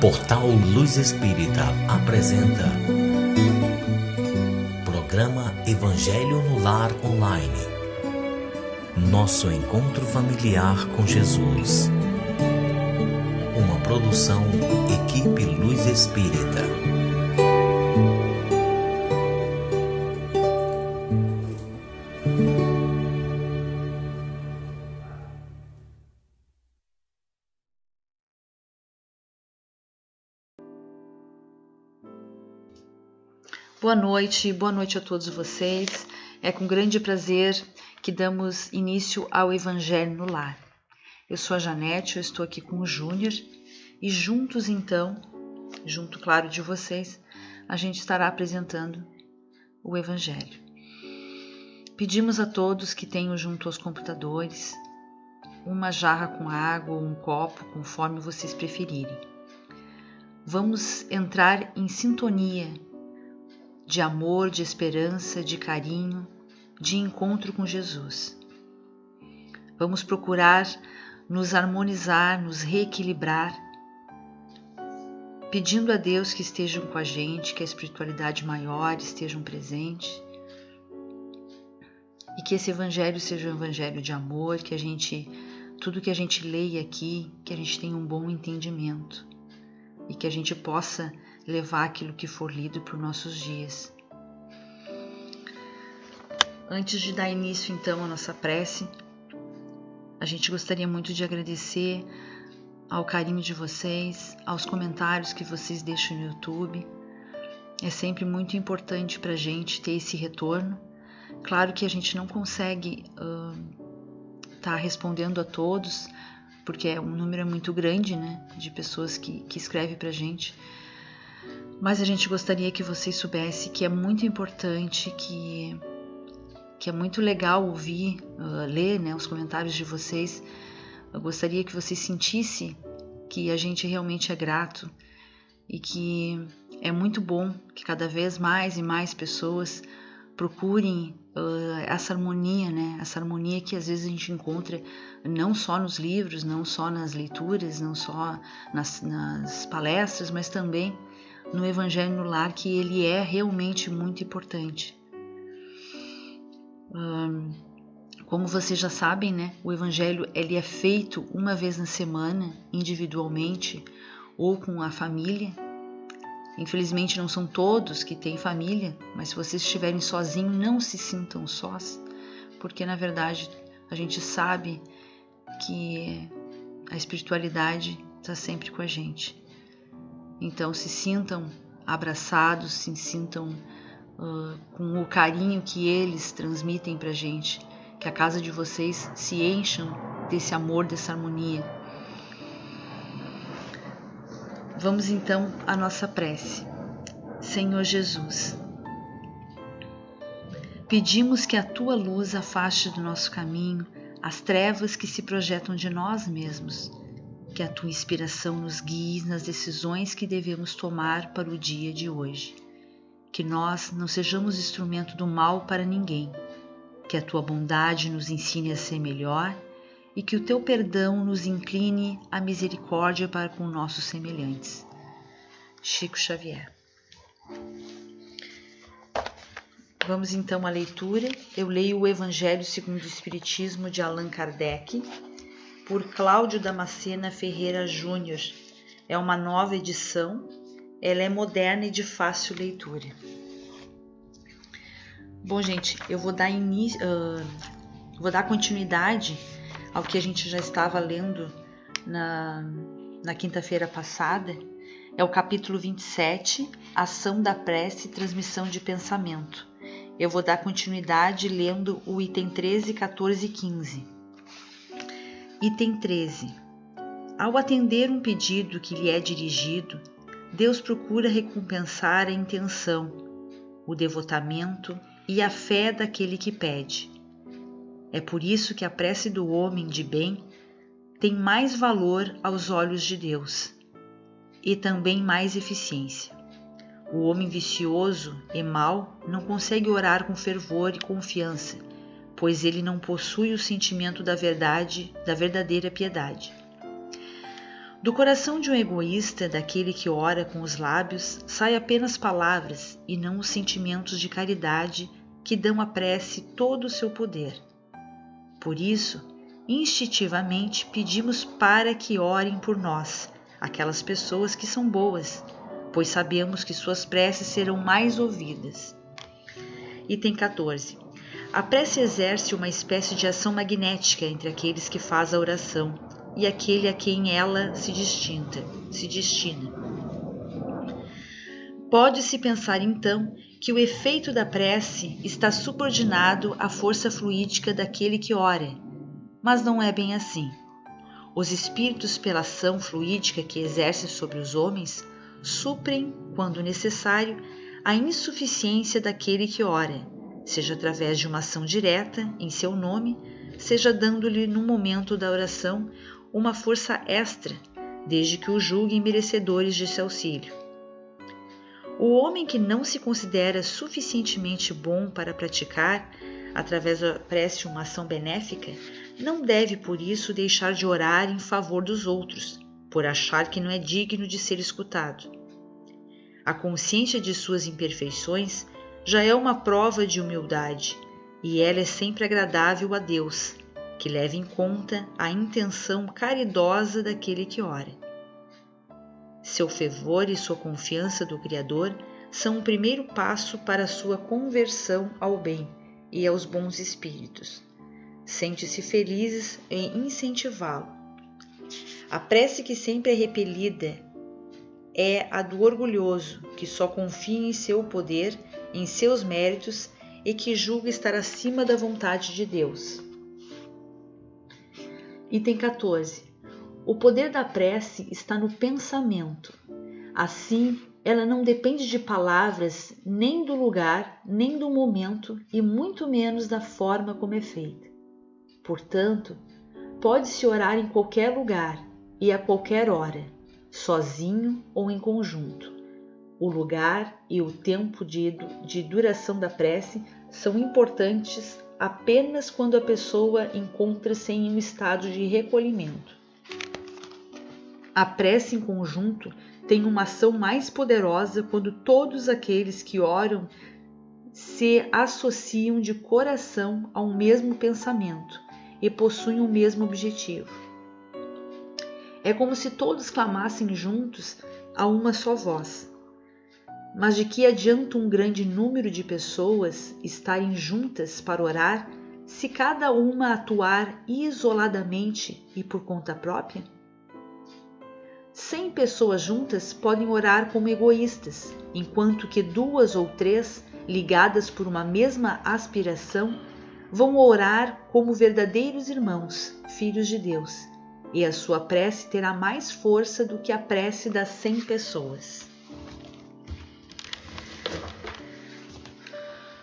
Portal Luz Espírita apresenta Programa Evangelho no Lar Online. Nosso encontro familiar com Jesus. Uma produção Equipe Luz Espírita. Boa noite a todos vocês. É com grande prazer que damos início ao Evangelho no Lar. Eu sou a Janete, eu estou aqui com o Júnior e juntos então, junto claro de vocês, a gente estará apresentando o Evangelho. Pedimos a todos que tenham junto aos computadores uma jarra com água ou um copo, conforme vocês preferirem. Vamos entrar em sintonia de amor, de esperança, de carinho, de encontro com Jesus. Vamos procurar nos harmonizar, nos reequilibrar, pedindo a Deus que estejam com a gente, que a espiritualidade maior estejam presente e que esse evangelho seja um evangelho de amor, que tudo que a gente leia aqui, que a gente tenha um bom entendimento e que a gente possa levar aquilo que for lido para os nossos dias. Antes de dar início então à nossa prece, a gente gostaria muito de agradecer ao carinho de vocês, aos comentários que vocês deixam no YouTube. É sempre muito importante para a gente ter esse retorno. Claro que a gente não consegue estar respondendo a todos, porque um número é muito grande, né, de pessoas que escrevem para a gente. Mas a gente gostaria que vocês soubessem que é muito importante, que é muito legal ouvir, ler, né, os comentários de vocês. Eu gostaria que vocês sentissem que a gente realmente é grato e que é muito bom que cada vez mais e mais pessoas procurem essa harmonia, né? Essa harmonia que às vezes a gente encontra não só nos livros, não só nas leituras, não só nas palestras, mas também no Evangelho no Lar, que ele é realmente muito importante. Como vocês já sabem, né, o Evangelho ele é feito uma vez na semana, individualmente ou com a família. Infelizmente não são todos que têm família, mas se vocês estiverem sozinhos, não se sintam sós, porque na verdade a gente sabe que a espiritualidade está sempre com a gente. Então se sintam abraçados, se sintam com o carinho que eles transmitem para a gente, que a casa de vocês se encham desse amor, dessa harmonia. Vamos então à nossa prece. Senhor Jesus, pedimos que a Tua luz afaste do nosso caminho as trevas que se projetam de nós mesmos, que a Tua inspiração nos guie nas decisões que devemos tomar para o dia de hoje, que nós não sejamos instrumento do mal para ninguém, que a Tua bondade nos ensine a ser melhor e que o Teu perdão nos incline à misericórdia para com nossos semelhantes. Chico Xavier. Vamos então à leitura. Eu leio o Evangelho segundo o Espiritismo de Allan Kardec, por Cláudio Damascena Ferreira Júnior. É uma nova edição, ela é moderna e de fácil leitura. Bom, gente, eu vou dar continuidade ao que a gente já estava lendo na quinta-feira passada. É o capítulo 27, Ação da Prece e Transmissão de Pensamento. Eu vou dar continuidade lendo o item 13, 14 e 15. Item 13. Ao atender um pedido que lhe é dirigido, Deus procura recompensar a intenção, o devotamento e a fé daquele que pede. É por isso que a prece do homem de bem tem mais valor aos olhos de Deus e também mais eficiência. O homem vicioso e mau não consegue orar com fervor e confiança, pois ele não possui o sentimento da verdade, da verdadeira piedade. Do coração de um egoísta, daquele que ora com os lábios, saem apenas palavras e não os sentimentos de caridade que dão à prece todo o seu poder. Por isso, instintivamente pedimos para que orem por nós, aquelas pessoas que são boas, pois sabemos que suas preces serão mais ouvidas. Item 14. A prece exerce uma espécie de ação magnética entre aqueles que fazem a oração e aquele a quem ela se destina. Pode-se pensar então que o efeito da prece está subordinado à força fluídica daquele que ora, mas não é bem assim. Os espíritos, pela ação fluídica que exercem sobre os homens, suprem, quando necessário, a insuficiência daquele que ora, seja através de uma ação direta em seu nome, seja dando-lhe no momento da oração uma força extra, desde que o julguem merecedores desse auxílio. O homem que não se considera suficientemente bom para praticar, através da prece, uma ação benéfica, não deve por isso deixar de orar em favor dos outros, por achar que não é digno de ser escutado. A consciência de suas imperfeições já é uma prova de humildade, e ela é sempre agradável a Deus, que leva em conta a intenção caridosa daquele que ora. Seu fervor e sua confiança do Criador são o primeiro passo para a sua conversão ao bem e aos bons espíritos. Sente-se felizes em incentivá-lo. A prece que sempre é repelida é a do orgulhoso, que só confia em seu poder, em seus méritos e que julga estar acima da vontade de Deus. Item 14. O poder da prece está no pensamento. Assim, ela não depende de palavras, nem do lugar, nem do momento e muito menos da forma como é feita. Portanto, pode-se orar em qualquer lugar e a qualquer hora, sozinho ou em conjunto. O lugar e o tempo de duração da prece são importantes apenas quando a pessoa encontra-se em um estado de recolhimento. A prece em conjunto tem uma ação mais poderosa quando todos aqueles que oram se associam de coração a um mesmo pensamento e possuem o mesmo objetivo. É como se todos clamassem juntos a uma só voz. Mas de que adianta um grande número de pessoas estarem juntas para orar se cada uma atuar isoladamente e por conta própria? 100 pessoas juntas podem orar como egoístas, enquanto que 2 ou 3, ligadas por uma mesma aspiração, vão orar como verdadeiros irmãos, filhos de Deus, e a sua prece terá mais força do que a prece das 100 pessoas.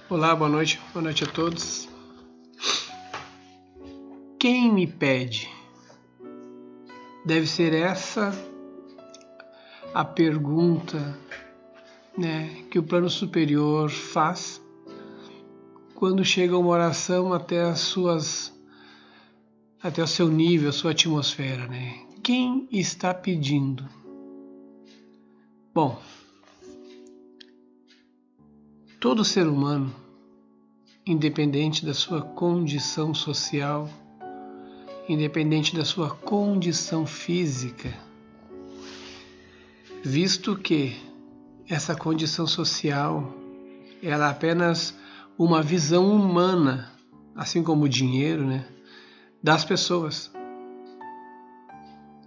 Olá, boa noite a todos. Quem me pede? Deve ser essa a pergunta, que o plano superior faz quando chega uma oração até o seu nível, a sua atmosfera, Quem está pedindo? Bom, todo ser humano, independente da sua condição social, independente da sua condição física, visto que essa condição social ela é apenas uma visão humana, assim como o dinheiro, das pessoas.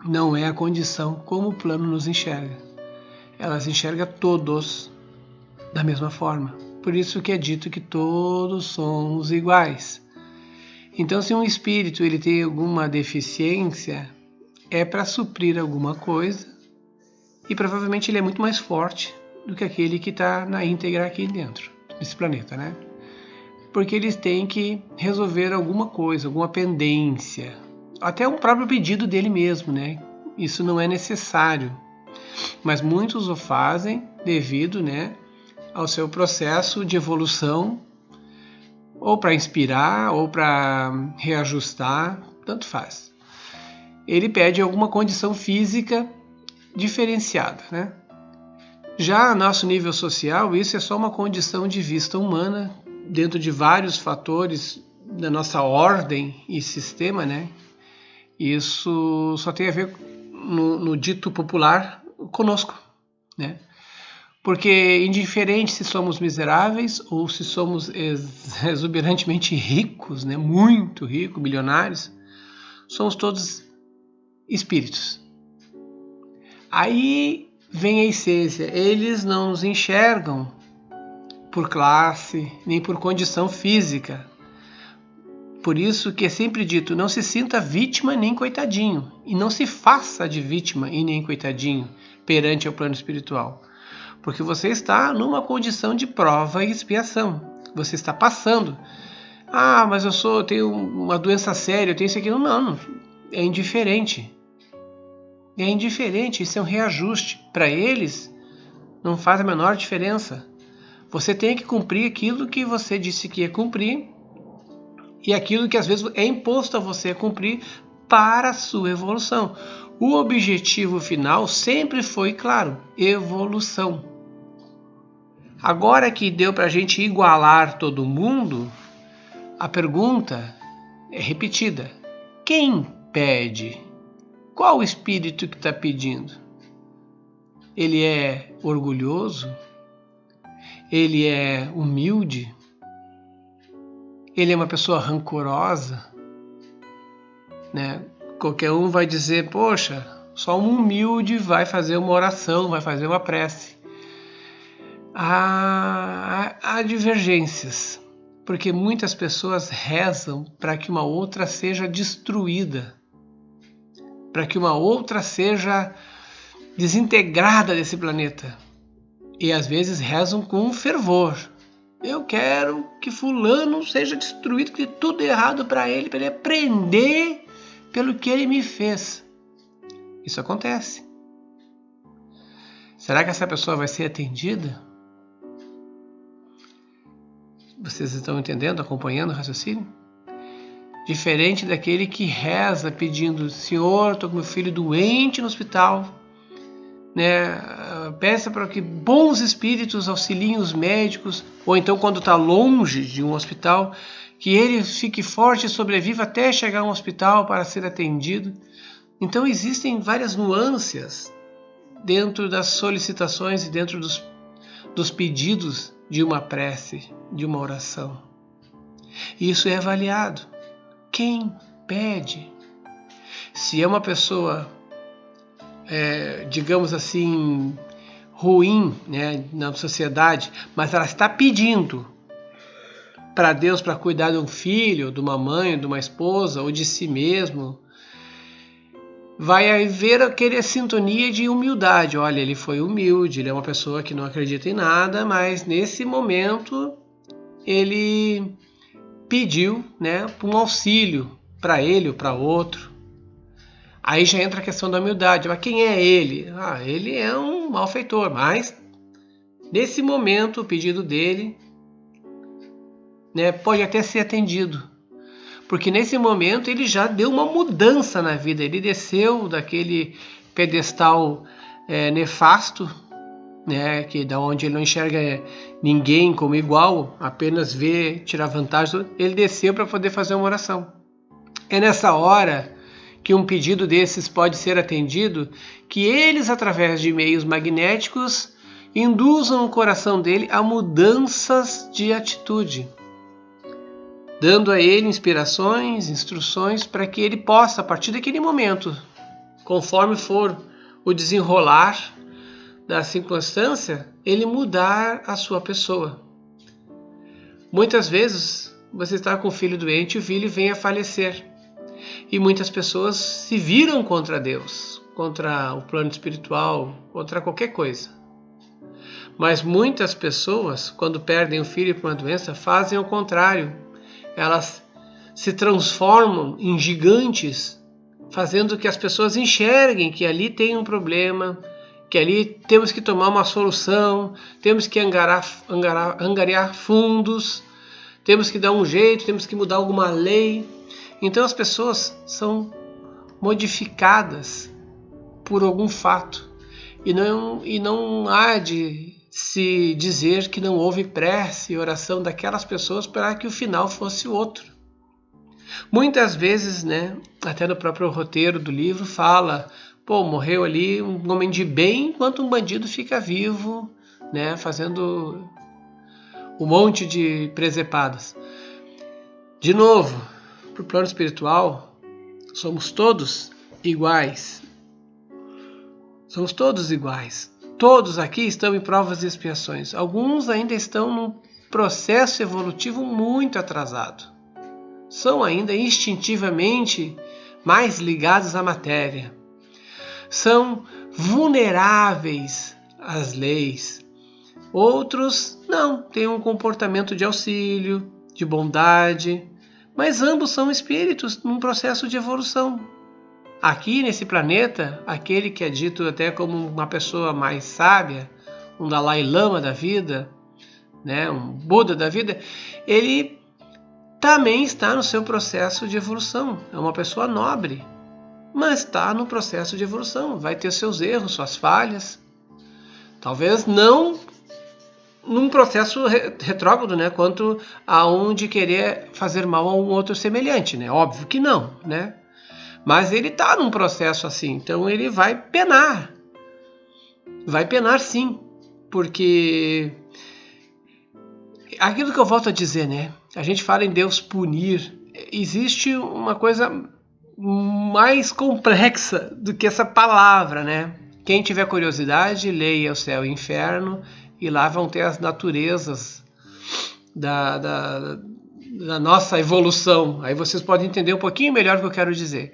Não é a condição como o plano nos enxerga. Elas enxergam todos da mesma forma. Por isso que é dito que todos somos iguais. Então, se um espírito ele tem alguma deficiência, é para suprir alguma coisa e provavelmente ele é muito mais forte do que aquele que está na íntegra aqui dentro, nesse planeta, Porque eles têm que resolver alguma coisa, alguma pendência, até um próprio pedido dele mesmo, Isso não é necessário, mas muitos o fazem devido, ao seu processo de evolução, ou para inspirar, ou para reajustar, tanto faz. ele pede alguma condição física diferenciada, né? Já a nosso nível social, isso é só uma condição de vista humana, dentro de vários fatores da nossa ordem e sistema, né? Isso só tem a ver no dito popular conosco, né? Porque indiferente se somos miseráveis ou se somos exuberantemente ricos, né? Muito ricos, milionários, somos todos espíritos. Aí vem a essência, eles não nos enxergam por classe, nem por condição física. Por isso que é sempre dito, não se sinta vítima nem coitadinho, e não se faça de vítima e nem coitadinho perante o plano espiritual. Porque você está numa condição de prova e expiação. Você está passando. Ah, mas eu tenho uma doença séria, eu tenho isso aqui. Não, é indiferente. É indiferente, isso é um reajuste. Para eles, não faz a menor diferença. Você tem que cumprir aquilo que você disse que ia cumprir e aquilo que às vezes é imposto a você cumprir para a sua evolução. O objetivo final sempre foi, claro, evolução. Agora que deu para a gente igualar todo mundo, a pergunta é repetida. Quem pede? Qual o espírito que está pedindo? Ele é orgulhoso? Ele é humilde? Ele é uma pessoa rancorosa? Né? Qualquer um vai dizer, poxa, só um humilde vai fazer uma oração, vai fazer uma prece. Há divergências, porque muitas pessoas rezam para que uma outra seja destruída, para que uma outra seja desintegrada desse planeta. E às vezes rezam com fervor. Eu quero que fulano seja destruído, que tudo é errado para ele aprender pelo que ele me fez. Isso acontece. Será que essa pessoa vai ser atendida? Vocês estão entendendo, acompanhando o raciocínio? Diferente daquele que reza pedindo, Senhor, estou com meu filho doente no hospital, né? Peça para que bons espíritos auxiliem os médicos, ou então quando está longe de um hospital, que ele fique forte e sobreviva até chegar a um hospital para ser atendido. Então existem várias nuances dentro das solicitações e dentro dos pedidos de uma prece, de uma oração. Isso é avaliado. Quem pede? Se é uma pessoa, digamos assim, ruim, né, na sociedade, mas ela está pedindo para Deus para cuidar de um filho, de uma mãe, de uma esposa ou de si mesmo, vai haver aquela sintonia de humildade. Olha, ele foi humilde, ele é uma pessoa que não acredita em nada, mas nesse momento ele pediu, né, um auxílio para ele ou para outro. Aí já entra a questão da humildade. Mas quem é ele? Ele é um malfeitor, mas nesse momento o pedido dele, né, pode até ser atendido. Porque nesse momento ele já deu uma mudança na vida. Ele desceu daquele pedestal nefasto, né, que da onde ele não enxerga ninguém como igual, apenas vê, tirar vantagem. Ele desceu para poder fazer uma oração. É nessa hora que um pedido desses pode ser atendido, que eles, através de meios magnéticos, induzam o coração dele a mudanças de atitude, dando a ele inspirações, instruções para que ele possa, a partir daquele momento, conforme for o desenrolar da circunstância, ele mudar a sua pessoa. Muitas vezes você está com o filho doente e o filho vem a falecer. E muitas pessoas se viram contra Deus, contra o plano espiritual, contra qualquer coisa. Mas muitas pessoas, quando perdem o filho por uma doença, fazem o contrário. Elas se transformam em gigantes, fazendo que as pessoas enxerguem que ali tem um problema, que ali temos que tomar uma solução, temos que angariar fundos, temos que dar um jeito, temos que mudar alguma lei. Então as pessoas são modificadas por algum fato. E não há de se dizer que não houve prece e oração daquelas pessoas para que o final fosse outro. Muitas vezes, né, até no próprio roteiro do livro fala, morreu ali um homem de bem enquanto um bandido fica vivo, né, fazendo um monte de presepadas. De novo, para o plano espiritual, somos todos iguais. Somos todos iguais. Todos aqui estão em provas e expiações. Alguns ainda estão num processo evolutivo muito atrasado. São ainda instintivamente mais ligados à matéria. São vulneráveis às leis. Outros não, têm um comportamento de auxílio, de bondade, mas ambos são espíritos num processo de evolução. Aqui nesse planeta, aquele que é dito até como uma pessoa mais sábia, um Dalai Lama da vida, né, um Buda da vida, ele também está no seu processo de evolução. É uma pessoa nobre, mas está no processo de evolução. Vai ter seus erros, suas falhas. Talvez não num processo retrógrado, né, quanto a um de querer fazer mal a um outro semelhante, né? Óbvio que não, né? Mas ele está num processo assim, então ele vai penar. Vai penar sim, porque aquilo que eu volto a dizer, né? A gente fala em Deus punir. Existe uma coisa mais complexa do que essa palavra, né? Quem tiver curiosidade, leia O Céu e o Inferno, e lá vão ter as naturezas da nossa evolução. Aí vocês podem entender um pouquinho melhor o que eu quero dizer.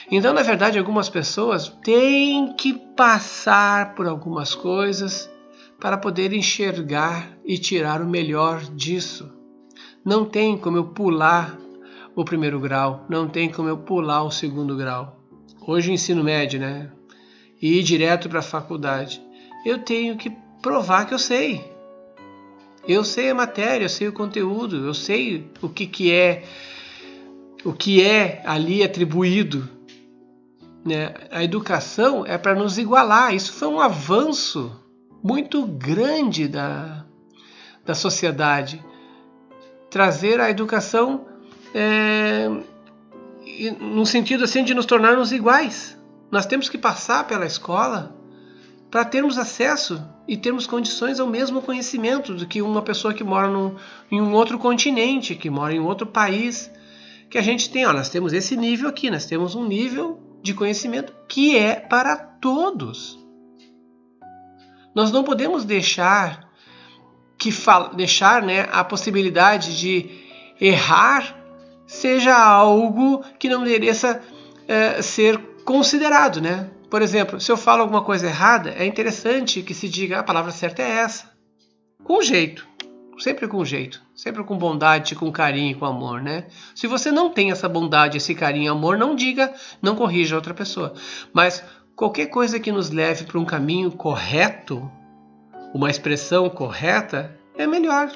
Então, na verdade, algumas pessoas têm que passar por algumas coisas para poder enxergar e tirar o melhor disso. Não tem como eu pular o primeiro grau, não tem como eu pular o segundo grau. Hoje ensino médio, né? E ir direto para a faculdade. Eu tenho que provar que eu sei. Eu sei a matéria, eu sei o conteúdo, eu sei o que é ali atribuído. Né? A educação é para nos igualar. Isso foi um avanço muito grande da sociedade. Trazer a educação no sentido assim de nos tornarmos iguais. Nós temos que passar pela escola para termos acesso e termos condições ao mesmo conhecimento do que uma pessoa que mora em um outro continente, que mora em outro país, que a gente tem. Nós temos esse nível aqui, nós temos um nível de conhecimento que é para todos. Nós não podemos deixar né, a possibilidade de errar seja algo que não mereça ser considerado, né? Por exemplo, se eu falo alguma coisa errada, é interessante que se diga a palavra certa é essa. Com jeito. Sempre com jeito. Sempre com bondade, com carinho, com amor, né? Se você não tem essa bondade, esse carinho e amor, não diga, não corrija outra pessoa. Mas qualquer coisa que nos leve para um caminho correto, uma expressão correta, é melhor.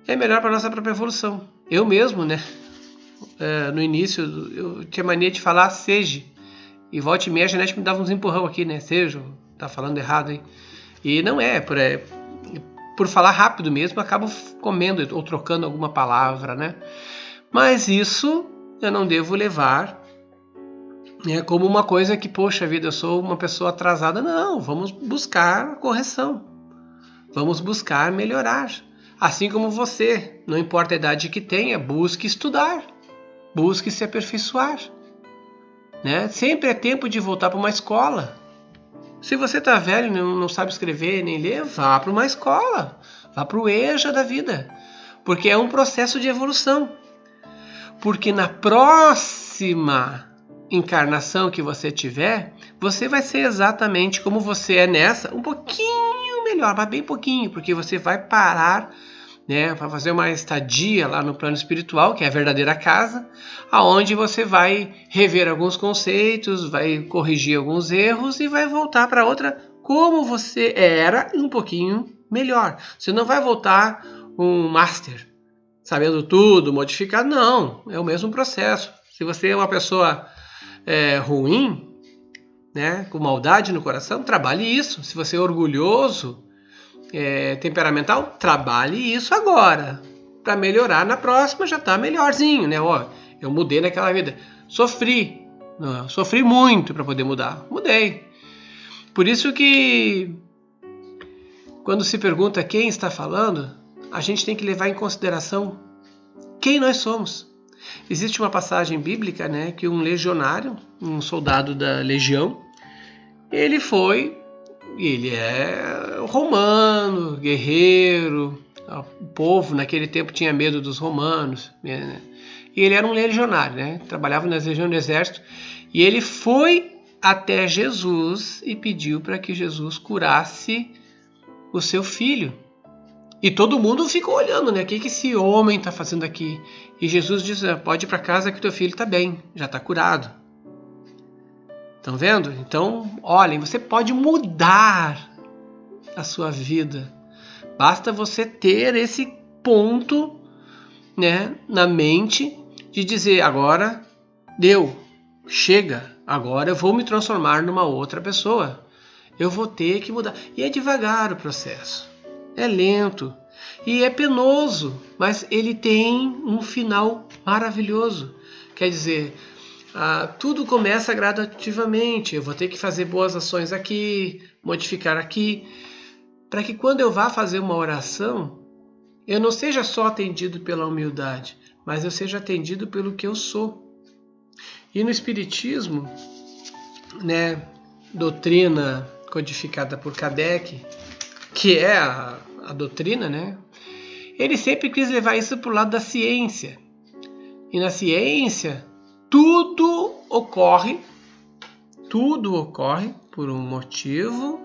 É melhor para a nossa própria evolução. Eu mesmo, né? No início, eu tinha mania de falar seja. E volta e meia a Janete me dava uns empurrão aqui, né? Seja, tá falando errado, hein? E não é, por falar rápido mesmo, acabo comendo ou trocando alguma palavra, né? Mas isso eu não devo levar como uma coisa que, poxa vida, eu sou uma pessoa atrasada. Não, vamos buscar a correção. Vamos buscar melhorar. Assim como você, não importa a idade que tenha, busque estudar. Busque se aperfeiçoar. Né? Sempre é tempo de voltar para uma escola. Se você está velho e não sabe escrever nem ler, vá para uma escola. Vá para o EJA da vida. Porque é um processo de evolução. Porque na próxima encarnação que você tiver, você vai ser exatamente como você é nessa, um pouquinho melhor, mas bem pouquinho, porque você vai parar, né, para fazer uma estadia lá no plano espiritual, que é a verdadeira casa, aonde você vai rever alguns conceitos, vai corrigir alguns erros e vai voltar para outra como você era um pouquinho melhor. Você não vai voltar um master, sabendo tudo, modificado, não, é o mesmo processo. Se você é uma pessoa ruim, né, com maldade no coração, trabalhe isso. Se você é orgulhoso, temperamental, trabalhe isso agora. Para melhorar na próxima já está melhorzinho, né? Ó, eu mudei naquela vida. Sofri muito para poder mudar. Mudei. Por isso que quando se pergunta quem está falando, a gente tem que levar em consideração quem nós somos. Existe uma passagem bíblica, né, que um legionário, um soldado da legião, ele é romano, guerreiro, o povo naquele tempo tinha medo dos romanos, né? E ele era um legionário, né? Trabalhava nas legiões do exército, e ele foi até Jesus e pediu para que Jesus curasse o seu filho. E todo mundo ficou olhando, né? O que esse homem está fazendo aqui? E Jesus diz, pode ir para casa que teu filho está bem, já está curado. Estão vendo? Então, olhem, você pode mudar a sua vida. Basta você ter esse ponto, né, na mente de dizer, agora deu, chega, agora eu vou me transformar numa outra pessoa. Eu vou ter que mudar. E é devagar o processo. É lento. E é penoso, mas ele tem um final maravilhoso. Quer dizer, tudo começa gradativamente. Eu vou ter que fazer boas ações aqui, modificar aqui, para que quando eu vá fazer uma oração, eu não seja só atendido pela humildade, mas eu seja atendido pelo que eu sou. E no Espiritismo, né, doutrina codificada por Kardec, que é a doutrina, né, ele sempre quis levar isso para o lado da ciência. E na ciência, tudo ocorre por um motivo,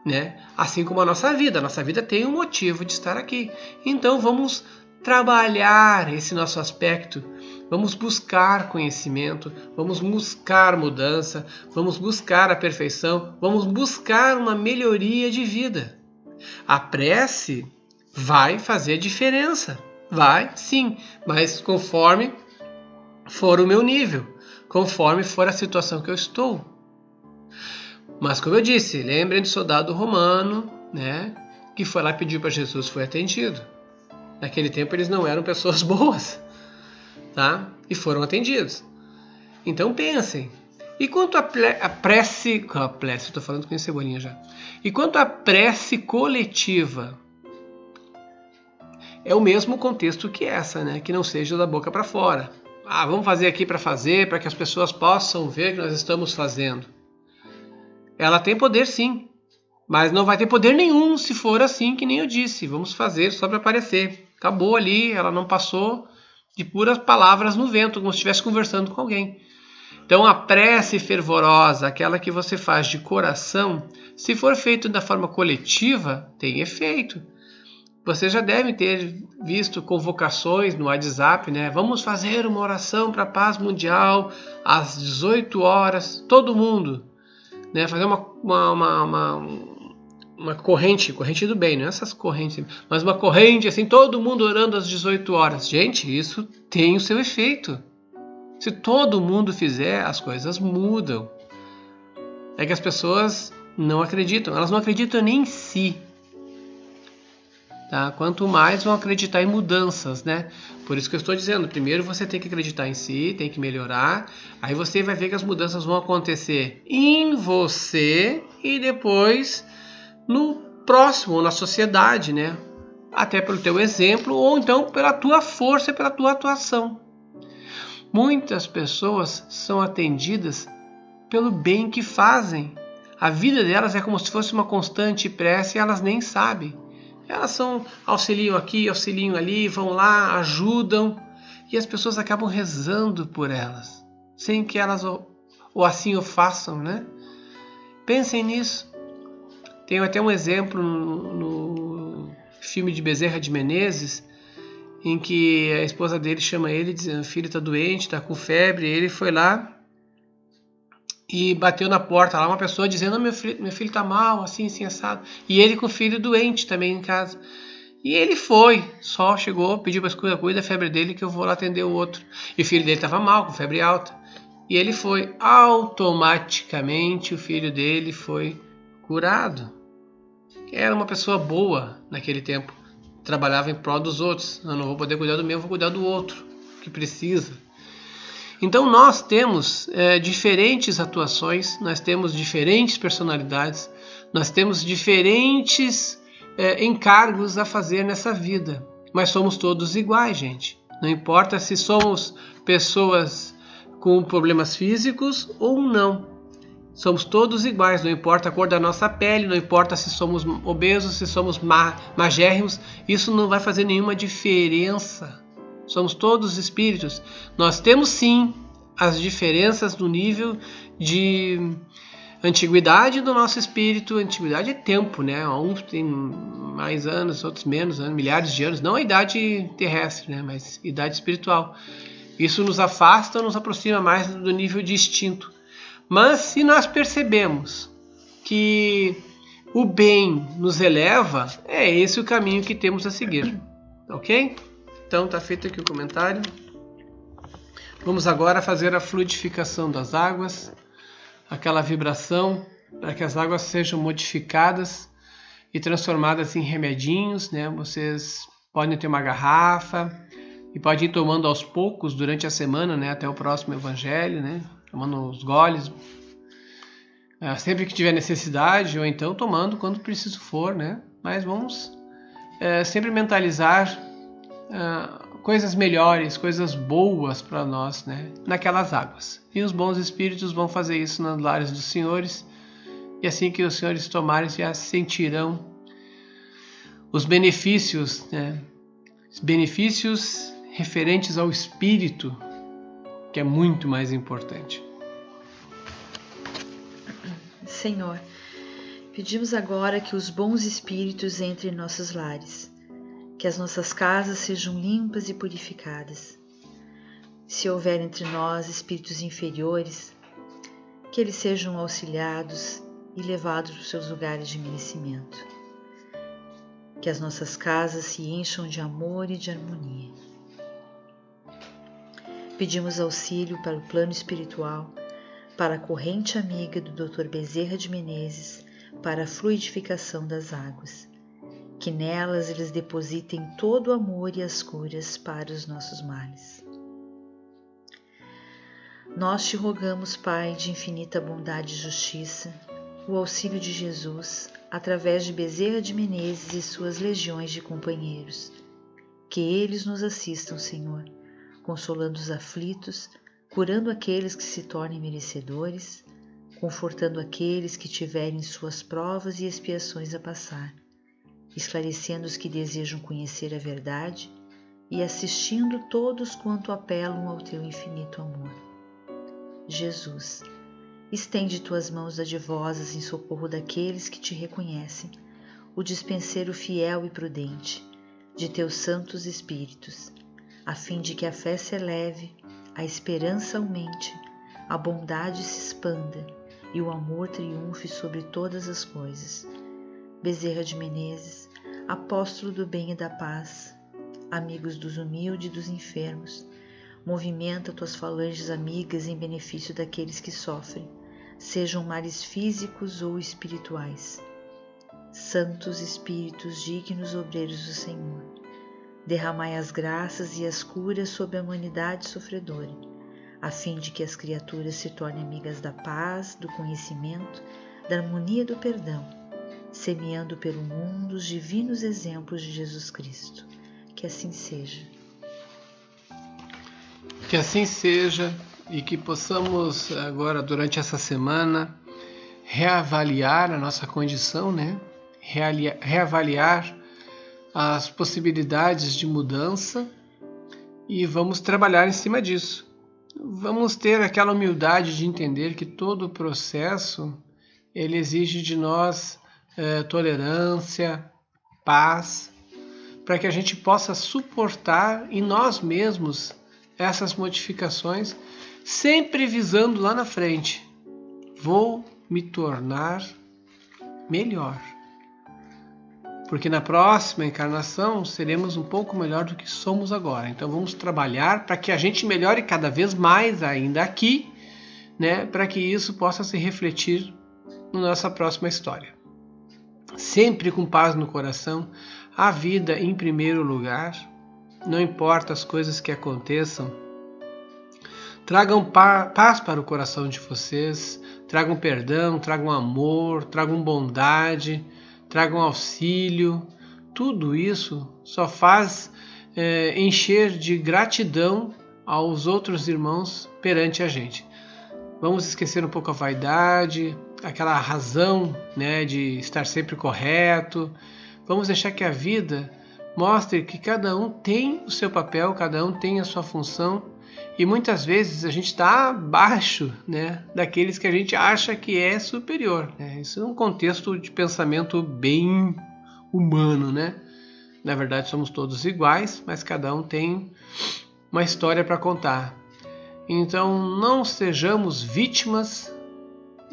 né? Assim como a nossa vida tem um motivo de estar aqui. Então vamos trabalhar esse nosso aspecto, vamos buscar conhecimento, vamos buscar mudança, vamos buscar a perfeição, vamos buscar uma melhoria de vida. A prece vai fazer diferença, vai sim, mas conforme for o meu nível, conforme for a situação que eu estou. Mas como eu disse, lembrem do soldado romano, né, que foi lá pedir para Jesus, foi atendido. Naquele tempo eles não eram pessoas boas, tá? E foram atendidos. Então pensem. E quanto à prece, estou falando com Cebolinha já. E quanto à prece coletiva, é o mesmo contexto que essa, né? Que não seja da boca para fora. Vamos fazer aqui para que as pessoas possam ver que nós estamos fazendo. Ela tem poder sim, mas não vai ter poder nenhum se for assim que nem eu disse. Vamos fazer só para aparecer. Acabou ali, ela não passou de puras palavras no vento, como se estivesse conversando com alguém. Então a prece fervorosa, aquela que você faz de coração, se for feito da forma coletiva, tem efeito. Vocês já devem ter visto convocações no WhatsApp, né? Vamos fazer uma oração para a paz mundial às 18 horas, todo mundo. Né, fazer uma corrente do bem, não é essas correntes, mas uma corrente assim, todo mundo orando às 18 horas. Gente, isso tem o seu efeito. Se todo mundo fizer, as coisas mudam. É que as pessoas não acreditam, elas não acreditam nem em si. Tá? Quanto mais vão acreditar em mudanças, né? Por isso que eu estou dizendo, primeiro você tem que acreditar em si, tem que melhorar, aí você vai ver que as mudanças vão acontecer em você e depois no próximo, na sociedade, né? Até pelo teu exemplo ou então pela tua força e pela tua atuação. Muitas pessoas são atendidas pelo bem que fazem. A vida delas é como se fosse uma constante prece e elas nem sabem. Elas auxiliam aqui, auxiliam ali, vão lá, ajudam. E as pessoas acabam rezando por elas, sem que elas ou assim o façam, né? Pensem nisso. Tenho até um exemplo no filme de Bezerra de Menezes, em que a esposa dele chama ele, diz: o filho está doente, está com febre. Ele foi lá e bateu na porta lá uma pessoa dizendo: meu filho está mal, assim, assado. E ele com o filho doente também em casa. E ele só chegou, pediu para cuida da febre dele que eu vou lá atender o outro. E o filho dele estava mal, com febre alta. E ele foi automaticamente, o filho dele foi curado. Era uma pessoa boa naquele tempo. Trabalhava em prol dos outros. Eu não vou poder cuidar do meu, vou cuidar do outro que precisa. Então nós temos diferentes atuações, nós temos diferentes personalidades, nós temos diferentes encargos a fazer nessa vida. Mas somos todos iguais, gente. Não importa se somos pessoas com problemas físicos ou não. Somos todos iguais, não importa a cor da nossa pele, não importa se somos obesos, se somos magérrimos, isso não vai fazer nenhuma diferença. Somos todos espíritos. Nós temos sim as diferenças no nível de antiguidade do nosso espírito. Antiguidade é tempo, né? Uns têm mais anos, outros menos, milhares de anos. Não a idade terrestre, né? Mas idade espiritual. Isso nos afasta ou nos aproxima mais do nível de instinto. Mas se nós percebemos que o bem nos eleva, é esse o caminho que temos a seguir. Ok? Então está feito aqui o comentário. Vamos agora fazer a fluidificação das águas, aquela vibração, para que as águas sejam modificadas e transformadas em remedinhos, né? Vocês podem ter uma garrafa e podem ir tomando aos poucos durante a semana, né? Até o próximo evangelho, né? Tomando os goles, sempre que tiver necessidade, ou então tomando quando preciso for, né? Mas vamos sempre mentalizar coisas melhores, coisas boas para nós, né? Naquelas águas. E os bons espíritos vão fazer isso nos lares dos senhores, e assim que os senhores tomarem, já sentirão os benefícios, né? Os benefícios referentes ao espírito, que é muito mais importante. Senhor, pedimos agora que os bons espíritos entrem em nossos lares, que as nossas casas sejam limpas e purificadas. Se houver entre nós espíritos inferiores, que eles sejam auxiliados e levados para os seus lugares de merecimento. Que as nossas casas se encham de amor e de harmonia. Pedimos auxílio para o plano espiritual, para a corrente amiga do Dr. Bezerra de Menezes, para a fluidificação das águas. Que nelas eles depositem todo o amor e as curas para os nossos males. Nós te rogamos, Pai, de infinita bondade e justiça, o auxílio de Jesus, através de Bezerra de Menezes e suas legiões de companheiros. Que eles nos assistam, Senhor, consolando os aflitos, curando aqueles que se tornem merecedores, confortando aqueles que tiverem suas provas e expiações a passar, esclarecendo os que desejam conhecer a verdade e assistindo todos quanto apelam ao teu infinito amor. Jesus, estende tuas mãos dadivosas em socorro daqueles que te reconhecem, o dispenseiro fiel e prudente de teus santos espíritos, a fim de que a fé se eleve, a esperança aumente, a bondade se expanda e o amor triunfe sobre todas as coisas. Bezerra de Menezes, apóstolo do bem e da paz, amigos dos humildes e dos enfermos, movimenta tuas falanges amigas em benefício daqueles que sofrem, sejam males físicos ou espirituais. Santos Espíritos, dignos obreiros do Senhor, derramai as graças e as curas sobre a humanidade sofredora, a fim de que as criaturas se tornem amigas da paz, do conhecimento, da harmonia e do perdão, semeando pelo mundo os divinos exemplos de Jesus Cristo. Que assim seja. Que assim seja e que possamos agora, durante essa semana, reavaliar a nossa condição, né? Reavaliar as possibilidades de mudança e vamos trabalhar em cima disso. Vamos ter aquela humildade de entender que todo o processo ele exige de nós tolerância, paz, para que a gente possa suportar em nós mesmos essas modificações, sempre visando lá na frente. Vou me tornar melhor. Porque na próxima encarnação seremos um pouco melhor do que somos agora. Então vamos trabalhar para que a gente melhore cada vez mais ainda aqui, né, para que isso possa se refletir na nossa próxima história. Sempre com paz no coração, a vida em primeiro lugar, não importa as coisas que aconteçam. Tragam paz para o coração de vocês, tragam perdão, tragam amor, tragam bondade, tragam auxílio. Tudo isso só faz encher de gratidão aos outros irmãos perante a gente. Vamos esquecer um pouco a vaidade, aquela razão, né, de estar sempre correto. Vamos deixar que a vida mostre que cada um tem o seu papel, cada um tem a sua função, e muitas vezes a gente está abaixo, né, daqueles que a gente acha que é superior, né? Isso é um contexto de pensamento bem humano, né? Na verdade somos todos iguais, mas cada um tem uma história para contar. Então não sejamos vítimas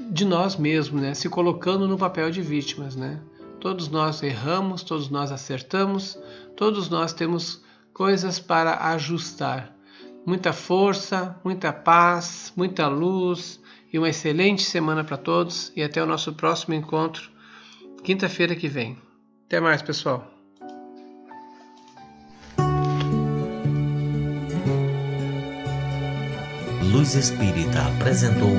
de nós mesmos, né? Se colocando no papel de vítimas, né? Todos nós erramos, todos nós acertamos, todos nós temos coisas para ajustar. Muita força, muita paz, muita luz e uma excelente semana para todos, e até o nosso próximo encontro, quinta-feira que vem. Até mais, pessoal. Luz Espírita apresentou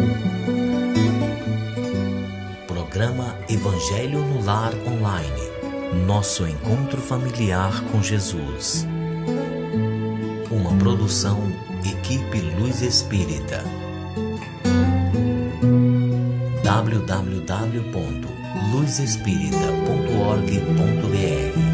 programa Evangelho no Lar Online, nosso encontro familiar com Jesus. Uma produção Equipe Luz Espírita. www.luzespirita.org.br